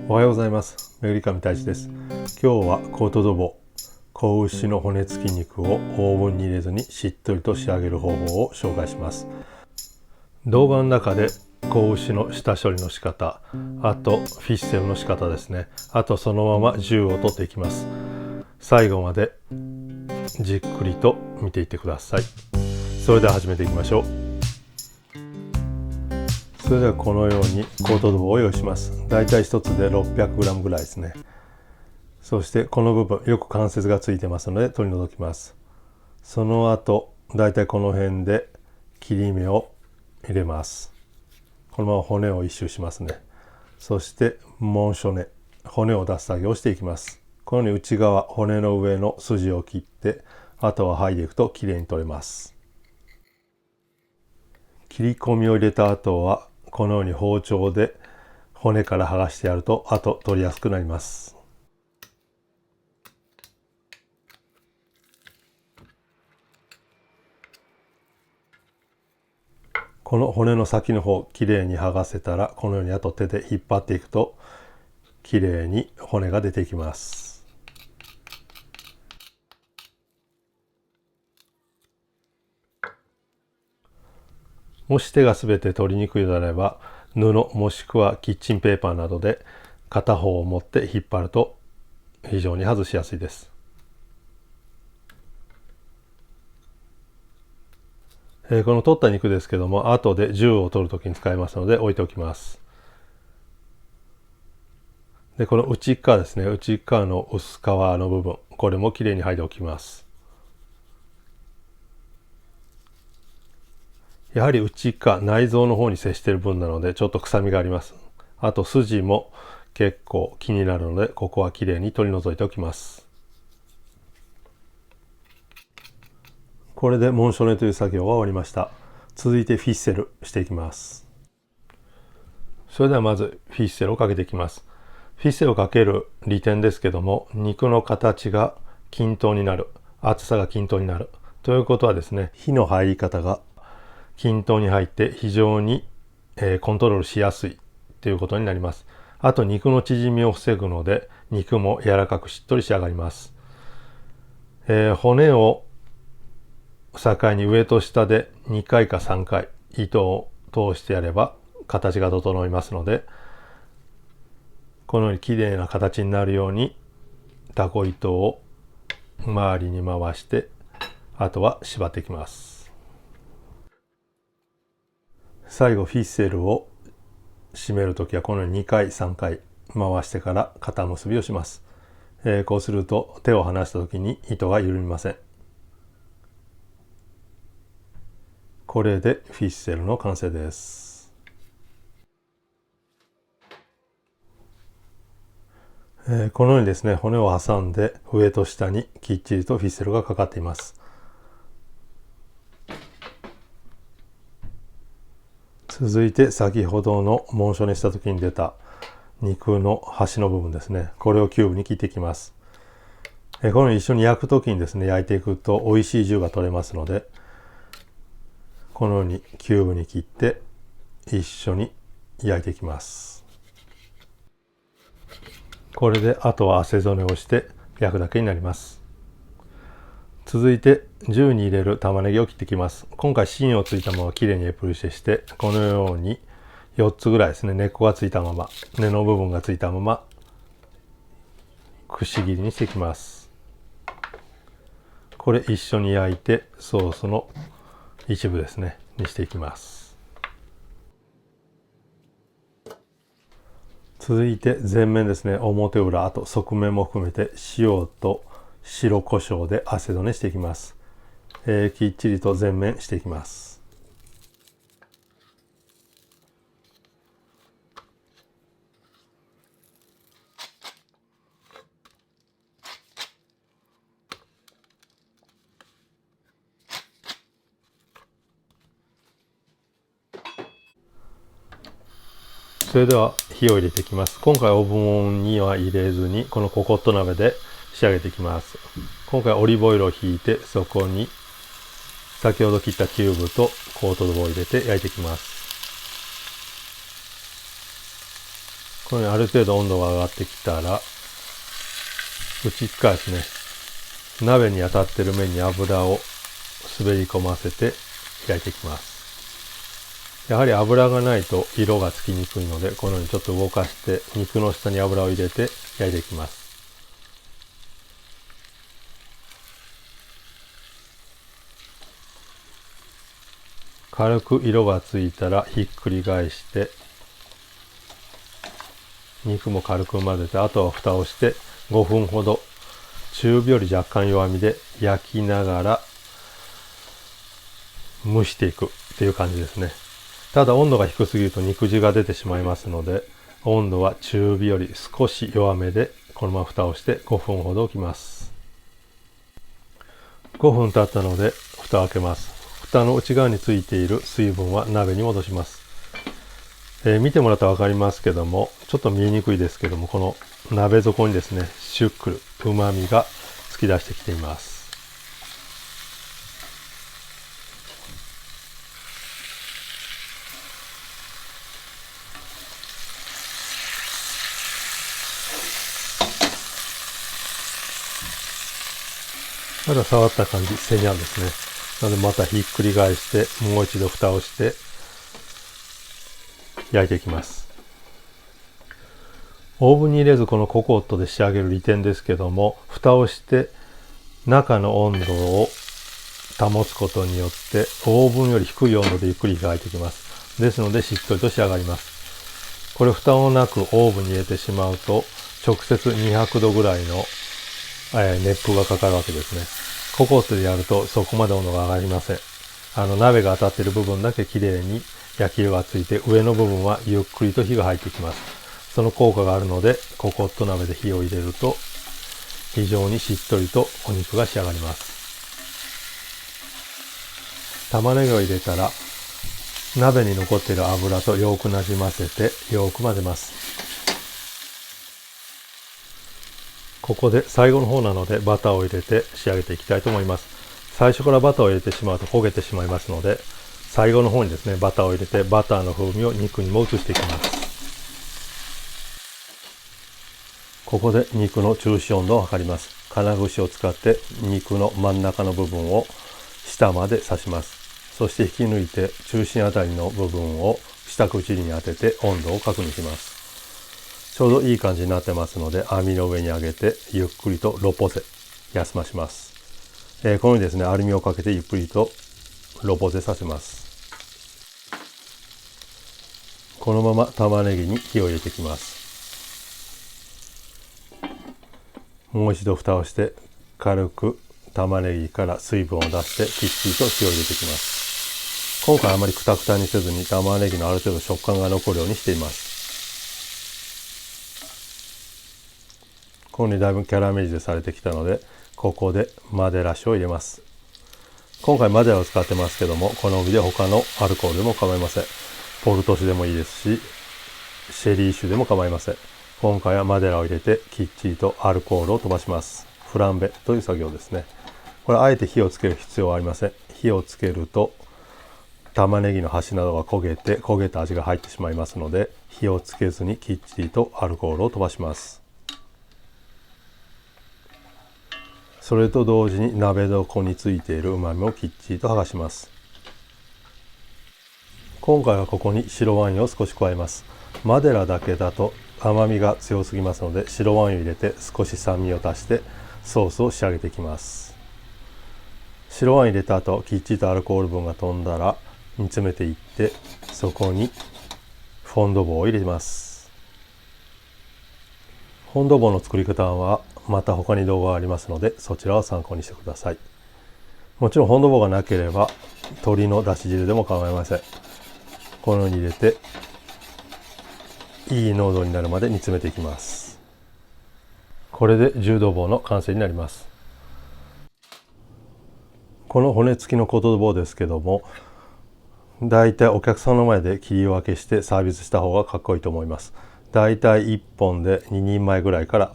おはようございます。めぐりかみたいちです。今日はコートドボ子牛の骨付き肉をオーブンに入れずにしっとりと仕上げる方法を紹介します。動画の中で子牛の下処理の仕方、あとフィッセルの仕方ですね、あとそのまま銃を取っていきます。最後までじっくりと見ていってください。それでは始めていきましょう。それではこのようにコートドボを用意します。だいたい1つで 600g ぐらいですね。そしてこの部分よく関節がついてますので取り除きます。その後だいたいこの辺で切り目を入れます。このまま骨を一周しますね。そして紋処ね、骨を出す作業をしていきます。このように内側骨の上の筋を切って、あとは剥いでいくときれいに取れます。切り込みを入れた後はこのように包丁で骨から剥がしてやると後取りやすくなります。この骨の先の方きれいに剥がせたら、このようにあと手で引っ張っていくときれいに骨が出てきます。もし手が全て取りにくいのであれば、布もしくはキッチンペーパーなどで片方を持って引っ張ると非常に外しやすいです。この取った肉ですけども、後で銃を取るときに使いますので置いておきます。でこの内側ですね、内側の薄皮の部分、これもきれいに剥いでおきます。やはり内側、内臓の方に接している分なのでちょっと臭みがあります。あと筋も結構気になるので、ここはきれいに取り除いておきます。これで紋処ねという作業は終わりました。続いてフィッセルしていきます。それではまずフィッセルをかけていきます。フィッセルをかける利点ですけども、肉の形が均等になる、厚さが均等になるということはですね、火の入り方が均等に入って非常にコントロールしやすいということになります。あと肉の縮みを防ぐので肉も柔らかくしっとり仕上がります。骨を境に上と下で2回か3回糸を通してやれば形が整いますので、このようにきれいな形になるようにタコ糸を周りに回して、あとは縛っていきます。最後フィッセルを締めるときはこのように2回3回回してから肩結びをします。こうすると手を離したときに糸が緩みません。これでフィッセルの完成です。このようにですね、骨を挟んで上と下にきっちりとフィッセルがかかっています。続いて先ほどの紋処にした時に出た肉の端の部分ですね、これをキューブに切っていきます。このように一緒に焼く時にですね、焼いていくと美味しい銃が取れますので、このようにキューブに切って一緒に焼いていきます。これであとは汗染めをして焼くだけになります。続いて銃に入れる玉ねぎを切っていきます。今回芯をついたままきれいにエプルシェして、このように4つぐらいですね、根っこがついたまま、根の部分がついたままくし切りにしていきます。これ一緒に焼いてソースの一部ですねにしていきます。続いて全面ですね、表裏あと側面も含めて塩と白胡椒で汗止めしていきます。きっちりと全面していきます。それでは火を入れていきます。今回オーブンには入れずにこのココット鍋で仕上げていきます。今回オリーブオイルをひいて、そこに先ほど切ったキューブとコートドボを入れて焼いていきます。このようにある程度温度が上がってきたら、内側ですね、鍋に当たってる面に油を滑り込ませて焼いていきます。やはり油がないと色がつきにくいので、このようにちょっと動かして肉の下に油を入れて焼いていきます。軽く色がついたらひっくり返して肉も軽く混ぜて、あとは蓋をして5分ほど中火より若干弱火で焼きながら蒸していくっていう感じですね。ただ温度が低すぎると肉汁が出てしまいますので、温度は中火より少し弱めでこのまま蓋をして5分ほど置きます。5分経ったので蓋を開けます。蓋の内側についている水分は鍋に戻します。見てもらったら分かりますけども、ちょっと見えにくいですけども、この鍋底にですね、シュックル、旨味が突き出してきています。まだ触った感じ、セニャンですね。なのでまたひっくり返して、もう一度蓋をして焼いていきます。オーブンに入れずこのココットで仕上げる利点ですけども、蓋をして中の温度を保つことによってオーブンより低い温度でゆっくり焼いていきます。ですのでしっとりと仕上がります。これ蓋をなくオーブンに入れてしまうと直接200度ぐらいの熱風がかかるわけですね。ココットでやるとそこまで温度が上がりません。鍋が当たっている部分だけきれいに焼き色がついて、上の部分はゆっくりと火が入ってきます。その効果があるので、ココット鍋で火を入れると非常にしっとりとお肉が仕上がります。玉ねぎを入れたら鍋に残っている油とよくなじませてよく混ぜます。ここで最後の方なのでバターを入れて仕上げていきたいと思います。最初からバターを入れてしまうと焦げてしまいますので、最後の方にですね、バターを入れてバターの風味を肉にも移していきます。ここで肉の中心温度を測ります。金串を使って肉の真ん中の部分を下まで刺します。そして引き抜いて中心あたりの部分を下口に当てて温度を確認します。ちょうどいい感じになってますので、網の上に上げてゆっくりとロポゼ休まします。このようにですね、アルミをかけてゆっくりとロポゼさせます。このまま玉ねぎに火を入れていきます。もう一度蓋をして軽く玉ねぎから水分を出してきっちりと火を入れていきます。今回あまりクタクタにせずに玉ねぎのある程度食感が残るようにしています。このようにだいぶキャラメリゼされてきたので、ここでマデラ酒を入れます。今回マデラを使ってますけども、好みで他のアルコールでも構いません。ポルト酒でもいいですし、シェリー酒でも構いません。今回はマデラを入れてきっちりとアルコールを飛ばします。フランベという作業ですね。これあえて火をつける必要はありません。火をつけると玉ねぎの端などが焦げて焦げた味が入ってしまいますので、火をつけずにきっちりとアルコールを飛ばします。それと同時に鍋底についている旨味をきっちりと剥がします。今回はここに白ワインを少し加えます。マデラだけだと甘みが強すぎますので、白ワインを入れて少し酸味を足してソースを仕上げていきます。白ワイン入れた後、きっちりとアルコール分が飛んだら煮詰めていって、そこにフォンドボーを入れます。フォンドボーの作り方はまた他に動画がありますので、そちらを参考にしてください。もちろんフォンドボーがなければ鶏のだし汁でも構いません。このように入れていい濃度になるまで煮詰めていきます。これで柔道棒の完成になります。この骨付きのコトドボですけども、だいたいお客さんの前で切り分けしてサービスした方がかっこいいと思います。だいたい1本で2人前ぐらいから、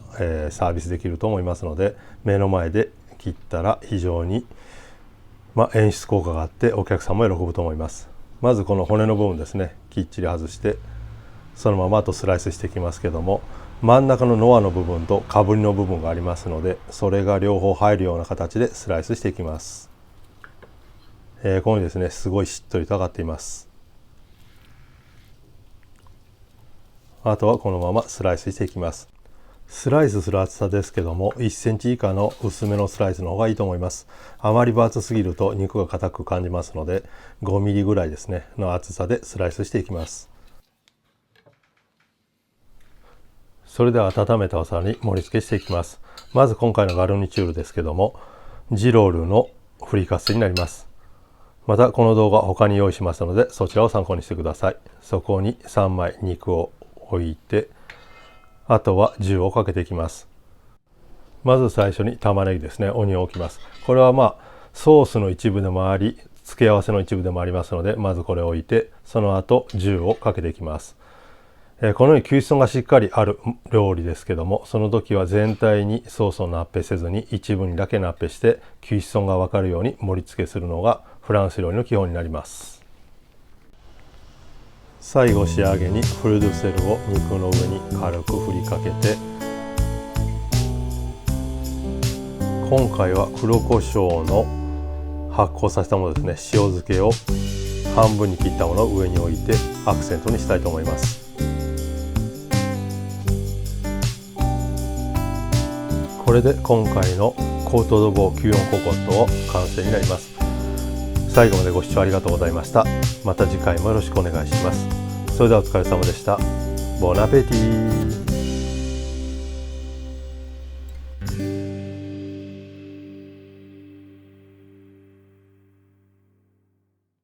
サービスできると思いますので、目の前で切ったら非常に、演出効果があってお客さんも喜ぶと思います。まずこの骨の部分ですね、きっちり外してそのままあとスライスしていきますけども、真ん中のノアの部分とかぶりの部分がありますので、それが両方入るような形でスライスしていきます。このようにですね、すごいしっとりと揚がっています。あとはこのままスライスしていきます。スライスする厚さですけども、1センチ以下の薄めのスライスの方がいいと思います。あまり分厚すぎると肉が硬く感じますので、5ミリぐらいですねの厚さでスライスしていきます。それでは温めたお皿に盛り付けしていきます。まず今回のガルニチュールですけども、ジロールのフリカッセになります。またこの動画他に用意しますので、そちらを参考にしてください。そこに3枚肉を置いて、あとは10をかけていきます。まず最初に玉ねぎですね、オニオンを置きます。これはソースの一部でもあり、付け合わせの一部でもありますので、まずこれを置いて、その後10をかけていきます。このように吸湿がしっかりある料理ですけども、その時は全体にソースをナッペせずに一部にだけナッペして吸湿が分かるように盛り付けするのがフランス料理の基本になります。最後仕上げにフルドゥセルを肉の上に軽く振りかけて、今回は黒胡椒の発酵させたものですね、塩漬けを半分に切ったものを上に置いてアクセントにしたいと思います。これで今回のコートドボー94ココットを完成になります。最後までご視聴ありがとうございました。また次回もよろしくお願いします。それではお疲れ様でした。ボナペティー。